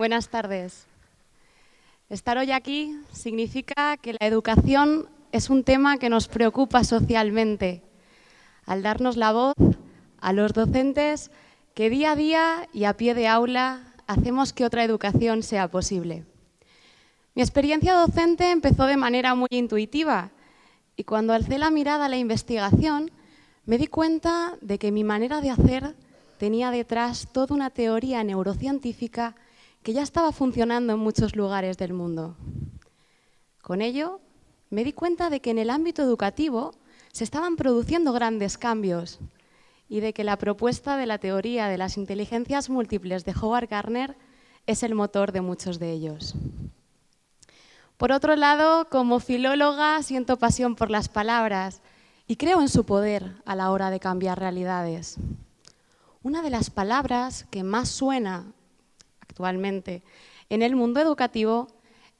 Buenas tardes. Estar hoy aquí significa que la educación es un tema que nos preocupa socialmente, al darnos la voz a los docentes que día a día y a pie de aula hacemos que otra educación sea posible. Mi experiencia docente empezó de manera muy intuitiva y cuando alcé la mirada a la investigación me di cuenta de que mi manera de hacer tenía detrás toda una teoría neurocientífica que ya estaba funcionando en muchos lugares del mundo. Con ello, me di cuenta de que en el ámbito educativo se estaban produciendo grandes cambios y de que la propuesta de la teoría de las inteligencias múltiples de Howard Gardner es el motor de muchos de ellos. Por otro lado, como filóloga, siento pasión por las palabras y creo en su poder a la hora de cambiar realidades. Una de las palabras que más suena actualmente en el mundo educativo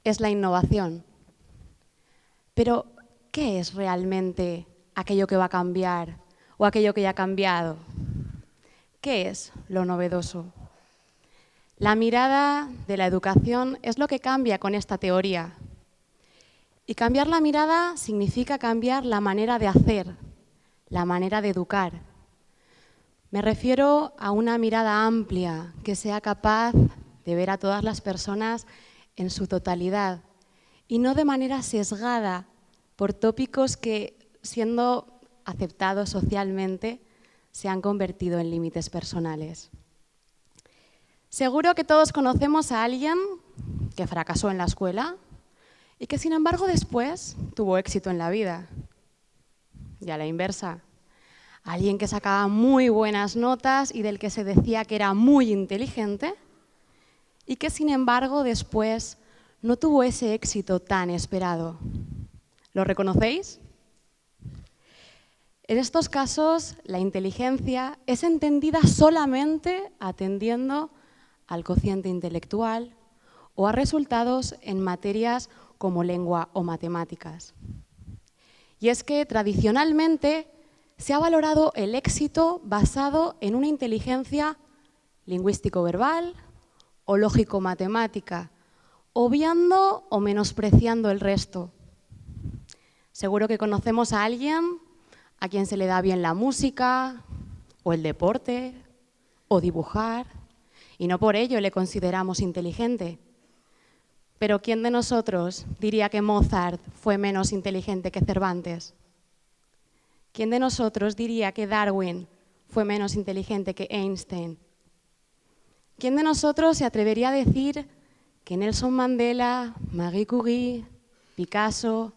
es la innovación. Pero, ¿qué es realmente aquello que va a cambiar o aquello que ya ha cambiado? ¿Qué es lo novedoso? La mirada de la educación es lo que cambia con esta teoría. Y cambiar la mirada significa cambiar la manera de hacer, la manera de educar. Me refiero a una mirada amplia que sea capaz de ver a todas las personas en su totalidad y no de manera sesgada por tópicos que, siendo aceptados socialmente, se han convertido en límites personales. Seguro que todos conocemos a alguien que fracasó en la escuela y que, sin embargo, después tuvo éxito en la vida. Y a la inversa, alguien que sacaba muy buenas notas y del que se decía que era muy inteligente y que, sin embargo, después no tuvo ese éxito tan esperado. ¿Lo reconocéis? En estos casos, la inteligencia es entendida solamente atendiendo al cociente intelectual o a resultados en materias como lengua o matemáticas. Y es que tradicionalmente se ha valorado el éxito basado en una inteligencia lingüístico-verbal o lógico-matemática, obviando o menospreciando el resto. Seguro que conocemos a alguien a quien se le da bien la música, o el deporte, o dibujar, y no por ello le consideramos inteligente. Pero ¿quién de nosotros diría que Mozart fue menos inteligente que Cervantes? ¿Quién de nosotros diría que Darwin fue menos inteligente que Einstein? ¿Quién de nosotros se atrevería a decir que Nelson Mandela, Marie Curie, Picasso,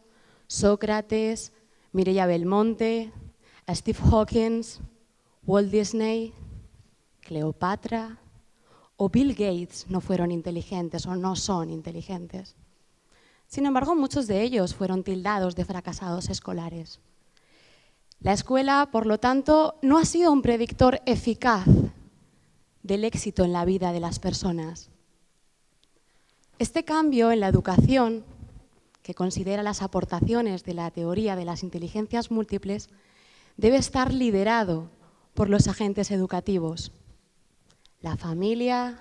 Sócrates, Mireia Belmonte, Steve Hawking, Walt Disney, Cleopatra o Bill Gates no fueron inteligentes o no son inteligentes? Sin embargo, muchos de ellos fueron tildados de fracasados escolares. La escuela, por lo tanto, no ha sido un predictor eficaz del éxito en la vida de las personas. Este cambio en la educación, que considera las aportaciones de la teoría de las inteligencias múltiples, debe estar liderado por los agentes educativos. La familia,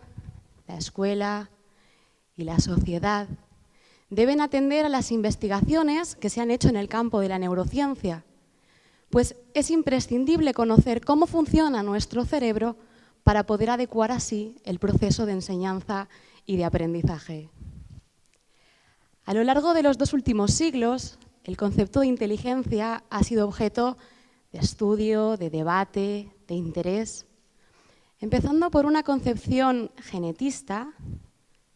la escuela y la sociedad deben atender a las investigaciones que se han hecho en el campo de la neurociencia, pues es imprescindible conocer cómo funciona nuestro cerebro para poder adecuar así el proceso de enseñanza y de aprendizaje. A lo largo de los 2 últimos siglos, el concepto de inteligencia ha sido objeto de estudio, de debate, de interés, empezando por una concepción genetista,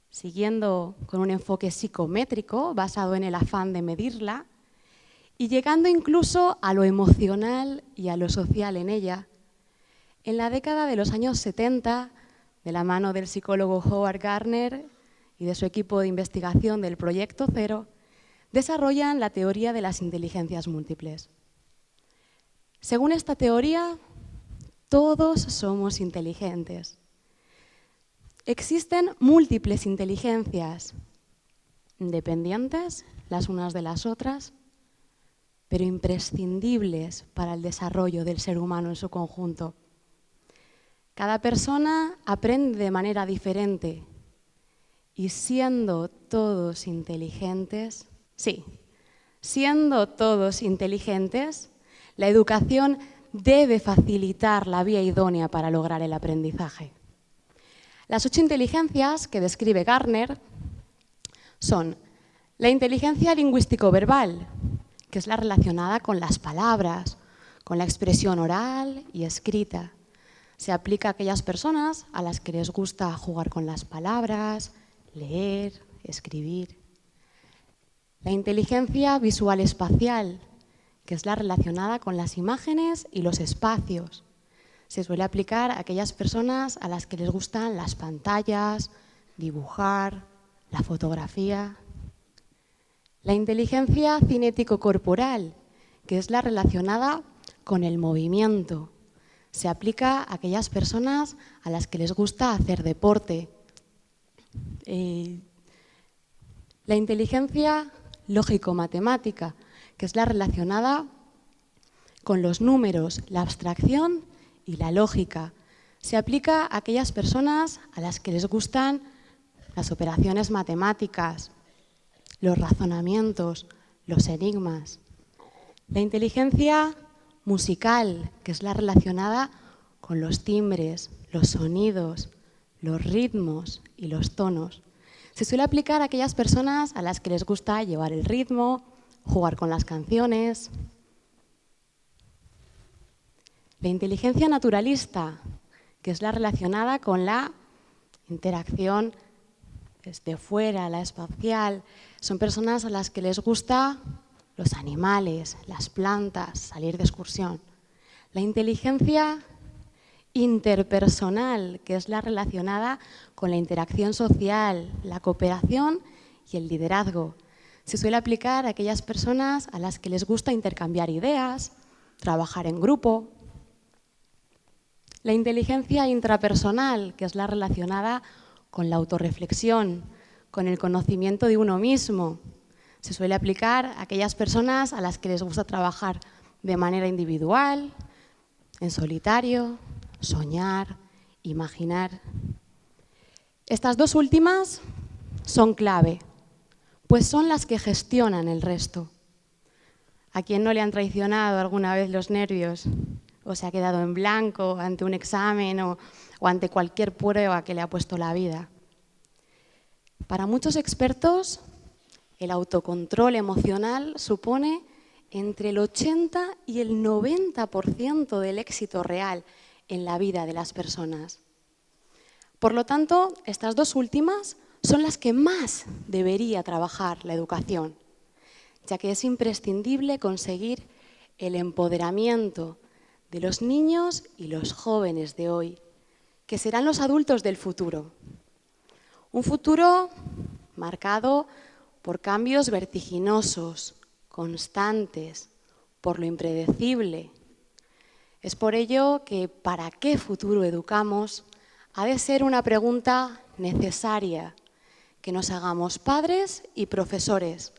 siguiendo con un enfoque psicométrico basado en el afán de medirla, y llegando incluso a lo emocional y a lo social en ella. En la década de los años 70, de la mano del psicólogo Howard Gardner y de su equipo de investigación del Proyecto Cero, desarrollan la teoría de las inteligencias múltiples. Según esta teoría, todos somos inteligentes. Existen múltiples inteligencias, independientes las unas de las otras, pero imprescindibles para el desarrollo del ser humano en su conjunto. Cada persona aprende de manera diferente Y siendo todos inteligentes, sí, siendo todos inteligentes, la educación debe facilitar la vía idónea para lograr el aprendizaje. Las 8 inteligencias que describe Gardner son la inteligencia lingüístico-verbal, que es la relacionada con las palabras, con la expresión oral y escrita. Se aplica a aquellas personas a las que les gusta jugar con las palabras, leer, escribir. La inteligencia visual-espacial, que es la relacionada con las imágenes y los espacios. Se suele aplicar a aquellas personas a las que les gustan las pantallas, dibujar, la fotografía. La inteligencia cinético-corporal, que es la relacionada con el movimiento. Se aplica a aquellas personas a las que les gusta hacer deporte. La inteligencia lógico-matemática, que es la relacionada con los números, la abstracción y la lógica. Se aplica a aquellas personas a las que les gustan las operaciones matemáticas, los razonamientos, los enigmas. La inteligencia musical, que es la relacionada con los timbres, los sonidos, los ritmos y los tonos. Se suele aplicar a aquellas personas a las que les gusta llevar el ritmo, jugar con las canciones. La inteligencia naturalista, que es la relacionada con la interacción desde fuera, la espacial. Son personas a las que les gusta los animales, las plantas, salir de excursión. La inteligencia interpersonal, que es la relacionada con la interacción social, la cooperación y el liderazgo. Se suele aplicar a aquellas personas a las que les gusta intercambiar ideas, trabajar en grupo. La inteligencia intrapersonal, que es la relacionada con la autorreflexión, con el conocimiento de uno mismo. Se suele aplicar a aquellas personas a las que les gusta trabajar de manera individual, en solitario, soñar, imaginar. Estas 2 últimas son clave, pues son las que gestionan el resto. ¿A quién no le han traicionado alguna vez los nervios? ¿O se ha quedado en blanco ante un examen o ante cualquier prueba que le ha puesto la vida? Para muchos expertos, el autocontrol emocional supone entre el 80 y el 90% del éxito real en la vida de las personas. Por lo tanto, estas 2 últimas son las que más debería trabajar la educación, ya que es imprescindible conseguir el empoderamiento de los niños y los jóvenes de hoy, que serán los adultos del futuro. Un futuro marcado por cambios vertiginosos, constantes, por lo impredecible. Es por ello que ¿para qué futuro educamos? Ha de ser una pregunta necesaria que nos hagamos padres y profesores,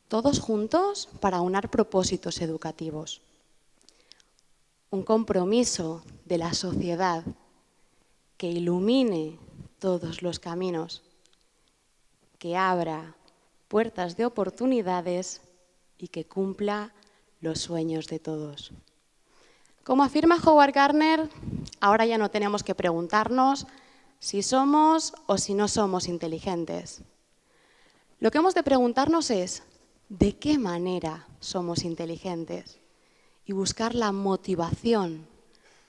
todos juntos para aunar propósitos educativos. Un compromiso de la sociedad que ilumine todos los caminos, que abra puertas de oportunidades y que cumpla los sueños de todos. Como afirma Howard Gardner, ahora ya no tenemos que preguntarnos si somos o si no somos inteligentes. Lo que hemos de preguntarnos es ¿de qué manera somos inteligentes? Y buscar la motivación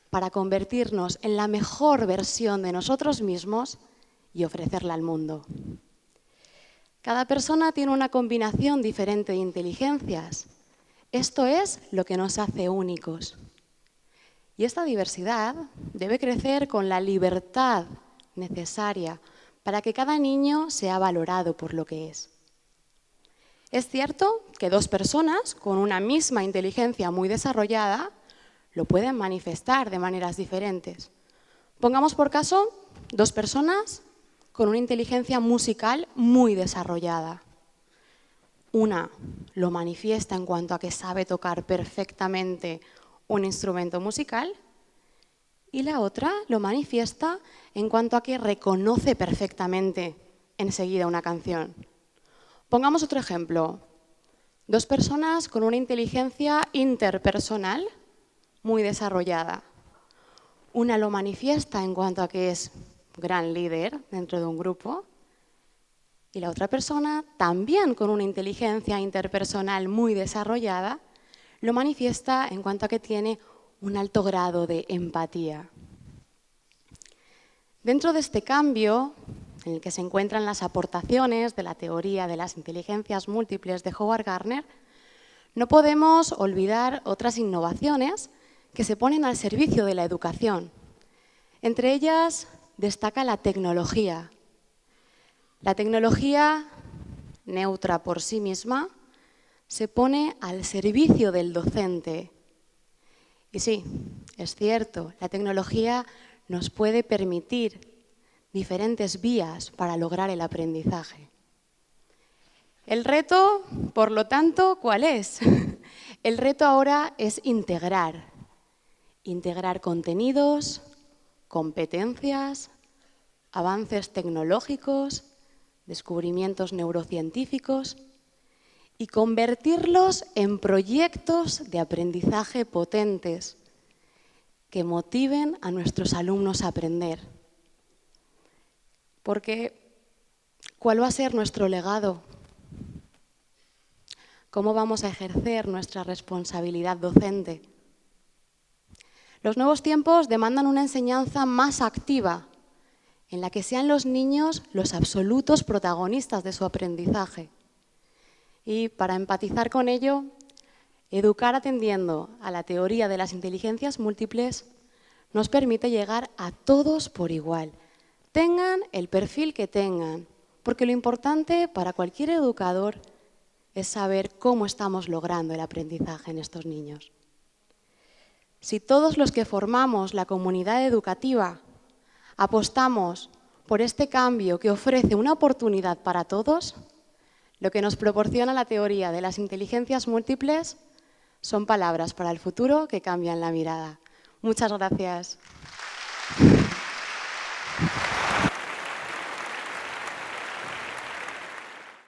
para convertirnos en la mejor versión de nosotros mismos y ofrecerla al mundo. Cada persona tiene una combinación diferente de inteligencias. Esto es lo que nos hace únicos. Y esta diversidad debe crecer con la libertad necesaria para que cada niño sea valorado por lo que es. Es cierto que 2 personas con una misma inteligencia muy desarrollada lo pueden manifestar de maneras diferentes. Pongamos por caso 2 personas con una inteligencia musical muy desarrollada. Una lo manifiesta en cuanto a que sabe tocar perfectamente un instrumento musical y la otra lo manifiesta en cuanto a que reconoce perfectamente enseguida una canción. Pongamos otro ejemplo. Dos personas con una inteligencia interpersonal muy desarrollada. Una lo manifiesta en cuanto a que es gran líder dentro de un grupo y la otra persona, también con una inteligencia interpersonal muy desarrollada, lo manifiesta en cuanto a que tiene un alto grado de empatía. Dentro de este cambio, en el que se encuentran las aportaciones de la teoría de las inteligencias múltiples de Howard Gardner, no podemos olvidar otras innovaciones que se ponen al servicio de la educación. Entre ellas destaca la tecnología. La tecnología, neutra por sí misma, se pone al servicio del docente. Y sí, es cierto, la tecnología nos puede permitir diferentes vías para lograr el aprendizaje. El reto, por lo tanto, ¿cuál es? El reto ahora es integrar contenidos, competencias, avances tecnológicos, descubrimientos neurocientíficos y convertirlos en proyectos de aprendizaje potentes que motiven a nuestros alumnos a aprender. Porque, ¿cuál va a ser nuestro legado? ¿Cómo vamos a ejercer nuestra responsabilidad docente? Los nuevos tiempos demandan una enseñanza más activa, en la que sean los niños los absolutos protagonistas de su aprendizaje. Y para empatizar con ello, educar atendiendo a la teoría de las inteligencias múltiples nos permite llegar a todos por igual, tengan el perfil que tengan, porque lo importante para cualquier educador es saber cómo estamos logrando el aprendizaje en estos niños. Si todos los que formamos la comunidad educativa apostamos por este cambio que ofrece una oportunidad para todos, lo que nos proporciona la teoría de las inteligencias múltiples son palabras para el futuro que cambian la mirada. Muchas gracias.